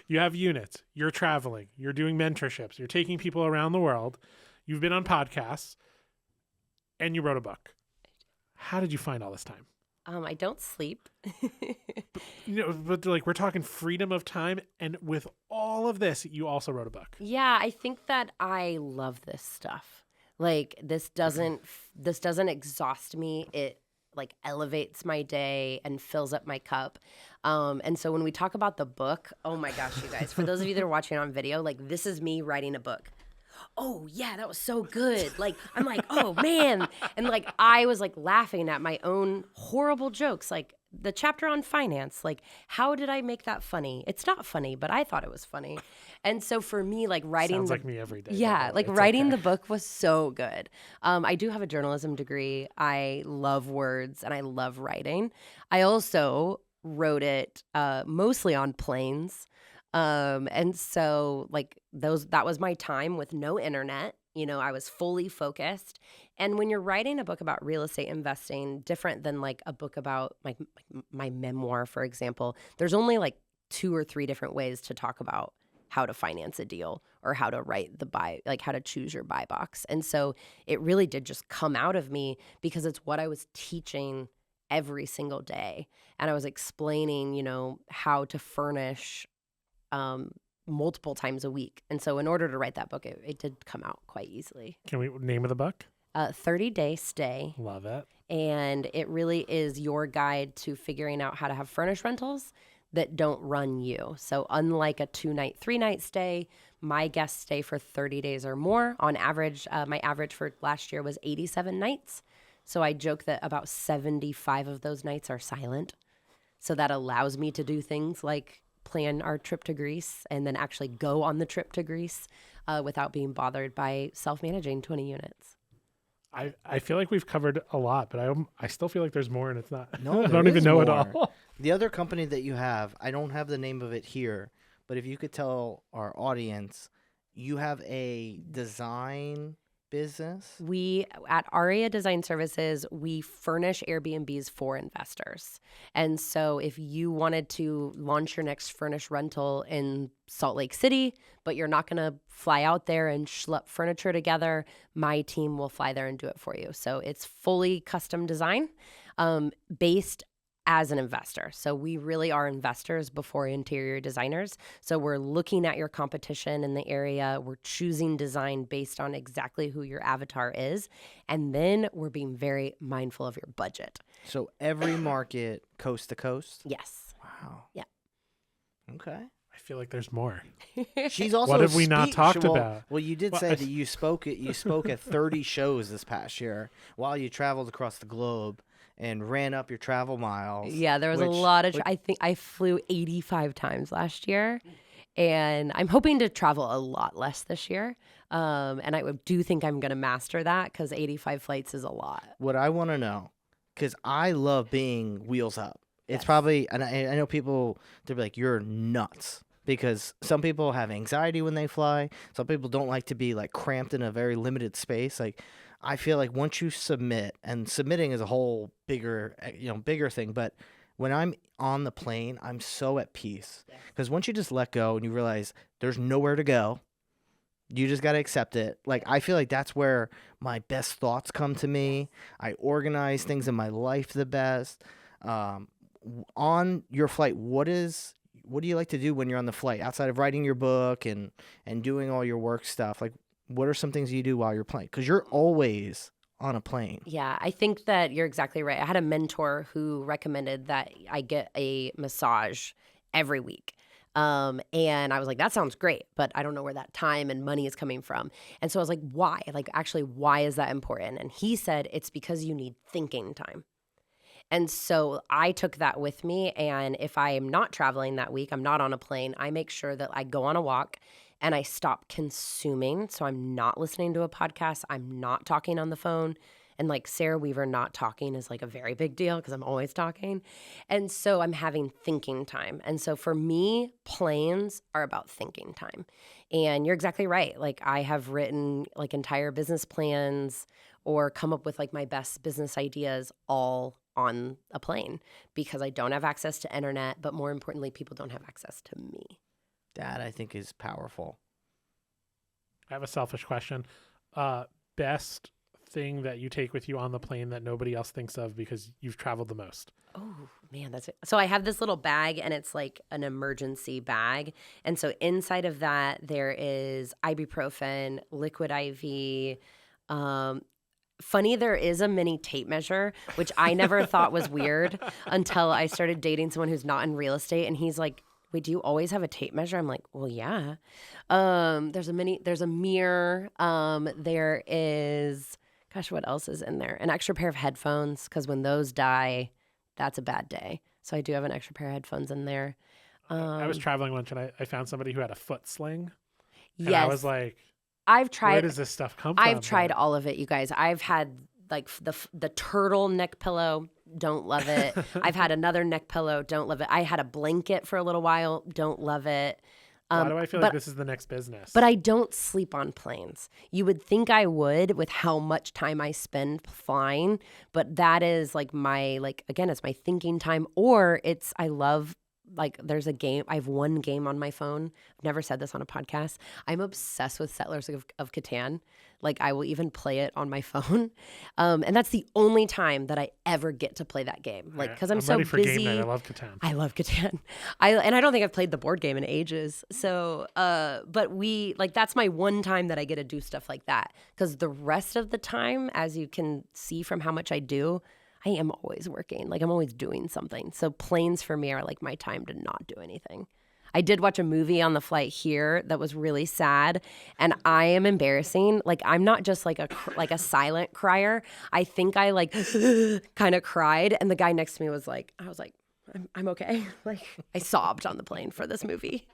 You have units. You're traveling. You're doing mentorships. You're taking people around the world. You've been on podcasts, and you wrote a book. How did you find all this time? I don't sleep. You know, but like we're talking freedom of time, and with all of this, you also wrote a book. Yeah, I think that I love this stuff. Like this doesn't exhaust me. It like elevates my day and fills up my cup. And so when we talk about the book, oh my gosh, you guys, for those of you that are watching on video, like this is me writing a book. Oh yeah, that was so good. Like I'm like, oh man. And like I was like laughing at my own horrible jokes. Like the chapter on finance, like how did I make that funny? It's not funny, but I thought it was funny. And so for me, like writing Sounds like me every day. yeah, by the way. like It's writing okay. the book was so good. I do have a journalism degree. I love words and I love writing. I also wrote it mostly on planes. And so like that was my time with no internet. You know, I was fully focused. And when you're writing a book about real estate investing, different than like a book about my memoir, for example, there's only like 2 or 3 different ways to talk about how to finance a deal or how to write the buy, like how to choose your buy box. And so it really did just come out of me because it's what I was teaching every single day. And I was explaining, you know, how to furnish multiple times a week. And so in order to write that book, it did come out quite easily. Can we name of the book? 30-Day Stay. Love it. And it really is your guide to figuring out how to have furnished rentals that don't run you. So unlike a 2-night, 3-night stay, my guests stay for 30 days or more. On average, my average for last year was 87 nights. So I joke that about 75 of those nights are silent. So that allows me to do things like plan our trip to Greece and then actually go on the trip to Greece without being bothered by self-managing 20 units. I feel like we've covered a lot, but I still feel like there's more, and it's not. No, I there don't even is know it more. all. The other company that you have, I don't have the name of it here, but if you could tell our audience, you have a design business. We at Aria Design Services, we furnish Airbnbs for investors. And so if you wanted to launch your next furnished rental in Salt Lake City, but you're not going to fly out there and schlep furniture together, my team will fly there and do it for you. So it's fully custom design, based as an investor. So we really are investors before interior designers. So we're looking at your competition in the area. We're choosing design based on exactly who your avatar is. And then we're being very mindful of your budget. So every market, coast to coast. Yes. Wow. Yeah. Okay. I feel like there's more. She's also What have we not talked well, about? Well, you did Well, say that you spoke at 30 shows this past year while you traveled across the globe and ran up your travel miles. Yeah, there was a lot of, I think I flew 85 times last year, and I'm hoping to travel a lot less this year. And I do think I'm going to master that because 85 flights is a lot. What I want to know, because I love being wheels up. It's Yes. probably, and I know people, they'll be like, you're nuts. Because some people have anxiety when they fly. Some people don't like to be like cramped in a very limited space. Like, I feel like once you submit, and submitting is a whole bigger thing. But when I'm on the plane, I'm so at peace. Because once you just let go and you realize there's nowhere to go, you just got to accept it. Like, I feel like that's where my best thoughts come to me. I organize things in my life the best. On your flight, what do you like to do when you're on the flight outside of writing your book and doing all your work stuff? Like, what are some things you do while you're playing? Because you're always on a plane. Yeah, I think that you're exactly right. I had a mentor who recommended that I get a massage every week. And I was like, that sounds great, but I don't know where that time and money is coming from. And so I was like, why? Like, actually, why is that important? And he said, it's because you need thinking time. And so I took that with me. And if I am not traveling that week, I'm not on a plane, I make sure that I go on a walk and I stop consuming. So I'm not listening to a podcast. I'm not talking on the phone. And like Sarah Weaver, not talking is like a very big deal because I'm always talking. And so I'm having thinking time. And so for me, planes are about thinking time. And you're exactly right. Like, I have written like entire business plans or come up with like my best business ideas all on a plane because I don't have access to internet, but more importantly, people don't have access to me. That, I think, is powerful. I have a selfish question. Best thing that you take with you on the plane that nobody else thinks of because you've traveled the most? Oh, man, that's it. So I have this little bag, and it's like an emergency bag. And so inside of that, there is ibuprofen, liquid IV. Funny, there is a mini tape measure, which I never thought was weird until I started dating someone who's not in real estate. And he's like, wait, do you always have a tape measure? I'm like, well, yeah. There's a mirror. There is, gosh, what else is in there? An extra pair of headphones, because when those die, that's a bad day. So I do have an extra pair of headphones in there. I was traveling once and I found somebody who had a foot sling. And Yes. I was like, I've tried. where does this stuff come from? I've tried all of it, you guys. I've had like the turtle neck pillow. Don't love it. I've had another neck pillow. Don't love it. I had a blanket for a little while. Don't love it. Why do I feel like this is the next business? But I don't sleep on planes. You would think I would with how much time I spend flying, but that is like again, it's my thinking time, or I love, like, there's a game. I have one game on my phone. I've never said this on a podcast. I'm obsessed with Settlers of Catan. Like, I will even play it on my phone. And that's the only time that I ever get to play that game. Like, because I'm so ready for busy. game night. I love Catan. I love Catan. And I don't think I've played the board game in ages. So, but that's my one time that I get to do stuff like that. Because the rest of the time, as you can see from how much I do, I am always working. Like, I'm always doing something. So planes for me are like my time to not do anything. I did watch a movie on the flight here that was really sad, and I am embarrassing. Like, I'm not just like a silent crier. I think I like kind of cried, and the guy next to me was like, I was like, I'm okay. Like, I sobbed on the plane for this movie.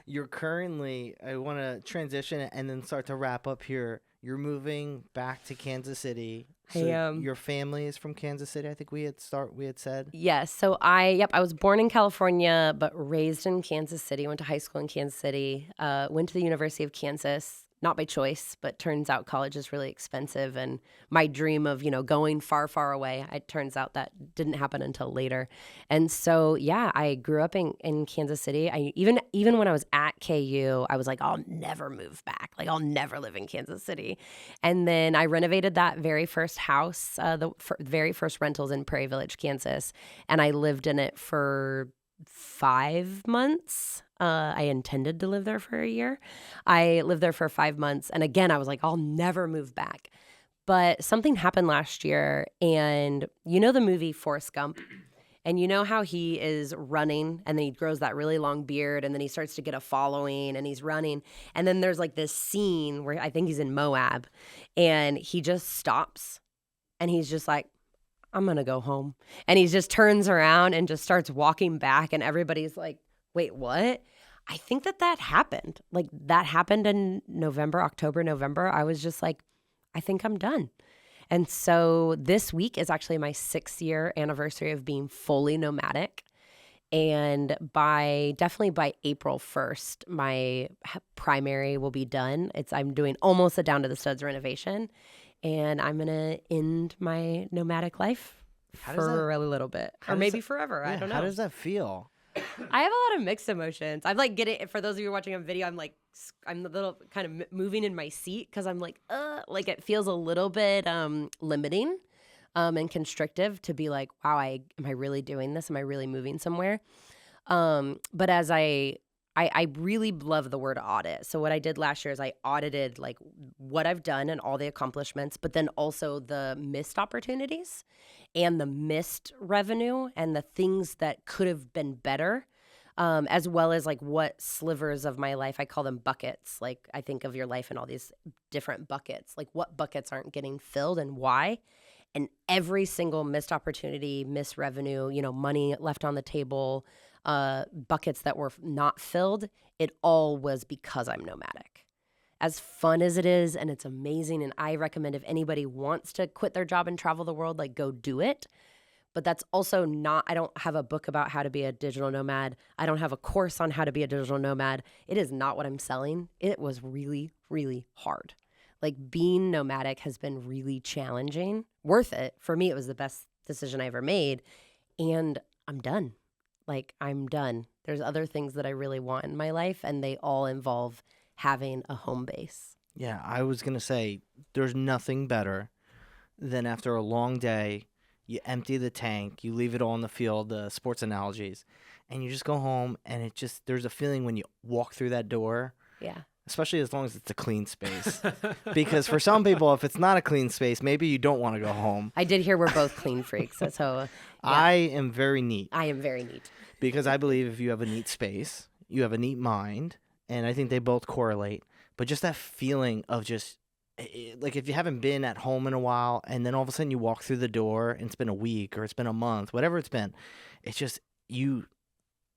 You're currently, I want to transition and then start to wrap up here. You're moving back to Kansas City. I am. Your family is from Kansas City, I think we had said. Yes. So I was born in California, but raised in Kansas City. Went to high school in Kansas City. Went to the University of Kansas, not by choice, but turns out college is really expensive. And my dream of, going far, far away, it turns out that didn't happen until later. And so, yeah, I grew up in Kansas City. I even when I was at KU, I was like, I'll never move back. Like, I'll never live in Kansas City. And then I renovated that very first house, very first rentals in Prairie Village, Kansas. And I lived in it for 5 months. I intended to live there for a year. I lived there for 5 months. And again, I was like, I'll never move back. But something happened last year. And you know the movie Forrest Gump? And you know how he is running and then he grows that really long beard and then he starts to get a following and he's running. And then there's like this scene where I think he's in Moab and he just stops and he's just like, I'm going to go home. And he just turns around and just starts walking back and everybody's like, wait, what? I think that happened. Like that happened in October, November. I was just like, I think I'm done. And so this week is actually my 6-year anniversary of being fully nomadic. And definitely by April 1st, my primary will be done. I'm doing almost a Down to the Studs renovation. And I'm going to end my nomadic life for a little bit. Or maybe forever. I don't know. How does that feel? I have a lot of mixed emotions. I'm like for those of you watching on video, I'm a little kind of moving in my seat because I'm like it feels a little bit limiting and constrictive to be like, wow, am I really doing this? Am I really moving somewhere? But as I really love the word audit. So what I did last year is I audited like what I've done and all the accomplishments, but then also the missed opportunities and the missed revenue and the things that could have been better, as well as like what slivers of my life, I call them buckets. Like I think of your life in all these different buckets, like what buckets aren't getting filled and why. And every single missed opportunity, missed revenue, money left on the table, buckets that were not filled, it all was because I'm nomadic. As fun as it is, and it's amazing, and I recommend if anybody wants to quit their job and travel the world, like go do it. But that's also not, I don't have a book about how to be a digital nomad. I don't have a course on how to be a digital nomad. It is not what I'm selling. It was really, really hard. Like being nomadic has been really challenging, worth it. For me, it was the best decision I ever made. And I'm done. Like I'm done. There's other things that I really want in my life, and they all involve having a home base. Yeah, I was going to say there's nothing better than after a long day, you empty the tank, you leave it all in the field, the sports analogies, and you just go home, and there's a feeling when you walk through that door. Yeah. Especially as long as it's a clean space. Because for some people, if it's not a clean space, maybe you don't want to go home. I did hear we're both clean freaks. So yeah. I am very neat. I am very neat. Because I believe if you have a neat space, you have a neat mind, and I think they both correlate. But just that feeling of just, like if you haven't been at home in a while, and then all of a sudden you walk through the door, and it's been a week, or it's been a month, whatever it's been, it's just,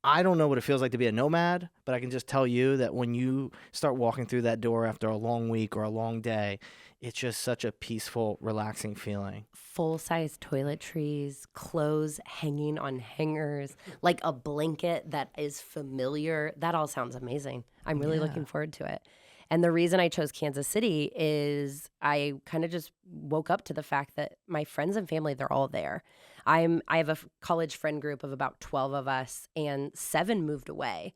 I don't know what it feels like to be a nomad, but I can just tell you that when you start walking through that door after a long week or a long day, it's just such a peaceful, relaxing feeling. Full-size toiletries, clothes hanging on hangers, like a blanket that is familiar. That all sounds amazing. I'm really looking forward to it. And the reason I chose Kansas City is I kind of just woke up to the fact that my friends and family, they're all there. I have a college friend group of about 12 of us, and 7 moved away,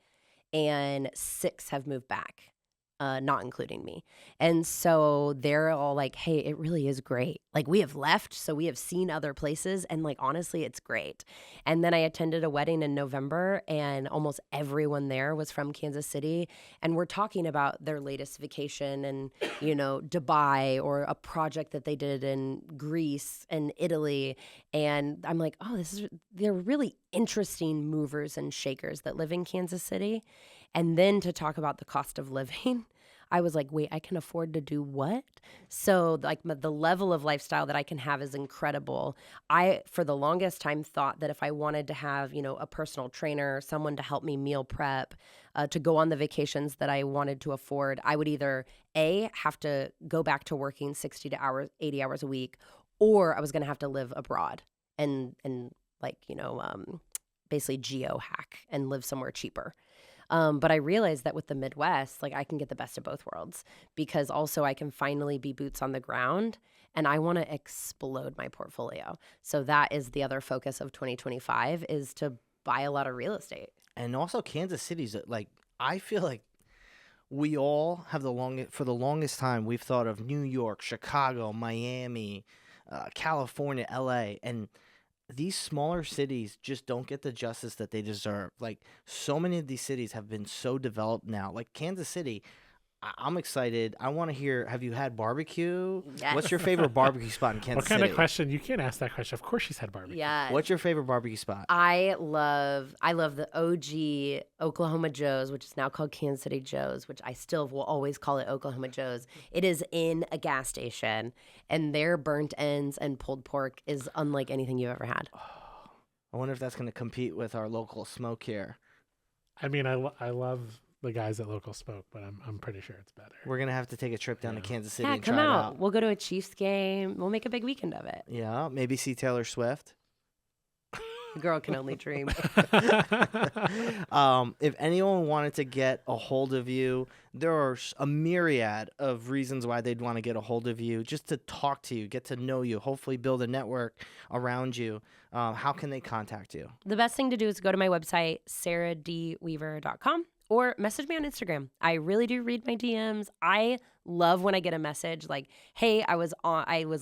and 6 have moved back, not including me. And so they're all like, hey, it really is great. Like we have left, so we have seen other places, and like honestly, it's great. And then I attended a wedding in November, and almost everyone there was from Kansas City, and we're talking about their latest vacation and, Dubai or a project that they did in Greece and Italy. And I'm like, oh, they're really interesting movers and shakers that live in Kansas City. And then to talk about the cost of living, I was like, wait, I can afford to do what? So like the level of lifestyle that I can have is incredible. I, for the longest time, thought that if I wanted to have, a personal trainer, someone to help me meal prep, to go on the vacations that I wanted to afford, I would either have to go back to working 80 hours a week, or I was going to have to live abroad and like, basically geo hack and live somewhere cheaper. But I realized that with the Midwest, like I can get the best of both worlds, because also I can finally be boots on the ground, and I want to explode my portfolio. So that is the other focus of 2025, is to buy a lot of real estate. And also Kansas City's like, I feel like we all have for the longest time, we've thought of New York, Chicago, Miami, California, LA, and these smaller cities just don't get the justice that they deserve. Like, so many of these cities have been so developed now. Like Kansas City, I'm excited. I want to hear, have you had barbecue? Yes. What's your favorite barbecue spot in Kansas City? What kind of question? You can't ask that question. Of course she's had barbecue. Yeah. What's your favorite barbecue spot? I love the OG Oklahoma Joe's, which is now called Kansas City Joe's, which I still will always call it Oklahoma Joe's. It is in a gas station, and their burnt ends and pulled pork is unlike anything you've ever had. I wonder if that's going to compete with our local smoke here. I mean, I love the guys at Local Smoke, but I'm pretty sure it's better. We're going to have to take a trip down to Kansas City Yeah, and come try it out. out. We'll go to a Chiefs game. We'll make a big weekend of it. Yeah, maybe see Taylor Swift. The girl can only dream. If anyone wanted to get a hold of you, there are a myriad of reasons why they'd want to get a hold of you, just to talk to you, get to know you, hopefully build a network around you. How can they contact you? The best thing to do is go to my website, sarahdweaver.com, or message me on Instagram. I really do read my DMs. I love when I get a message like, hey, I was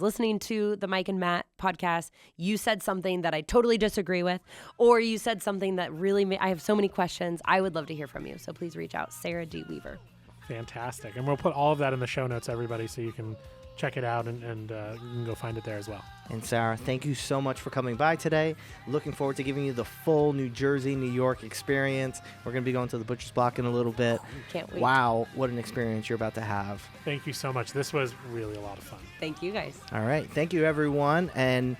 listening to the Mike and Matt podcast. You said something that I totally disagree with, or you said something that really I have so many questions. I would love to hear from you. So please reach out, Sarah D. Weaver. Fantastic. And we'll put all of that in the show notes, everybody, so you can check it out and you can go find it there as well. And Sarah, thank you so much for coming by today. Looking forward to giving you the full New Jersey, New York experience. We're going to be going to the Butcher's Block in a little bit. Can't wait. Wow, what an experience you're about to have. Thank you so much. This was really a lot of fun. Thank you, guys. All right. Thank you, everyone. And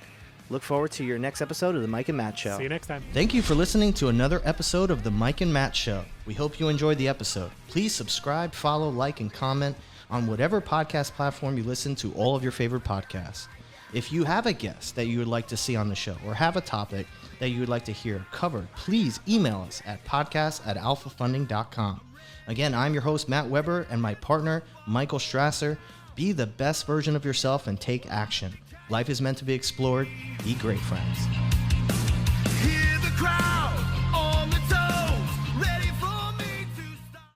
look forward to your next episode of The Mike and Matt Show. See you next time. Thank you for listening to another episode of The Mike and Matt Show. We hope you enjoyed the episode. Please subscribe, follow, like, and comment on whatever podcast platform you listen to all of your favorite podcasts. If you have a guest that you would like to see on the show, or have a topic that you would like to hear covered, please email us at podcast@alphafunding.com. Again, I'm your host, Matt Weber, and my partner, Michael Strasser. Be the best version of yourself and take action. Life is meant to be explored. Be great, friends. Hear the crowd.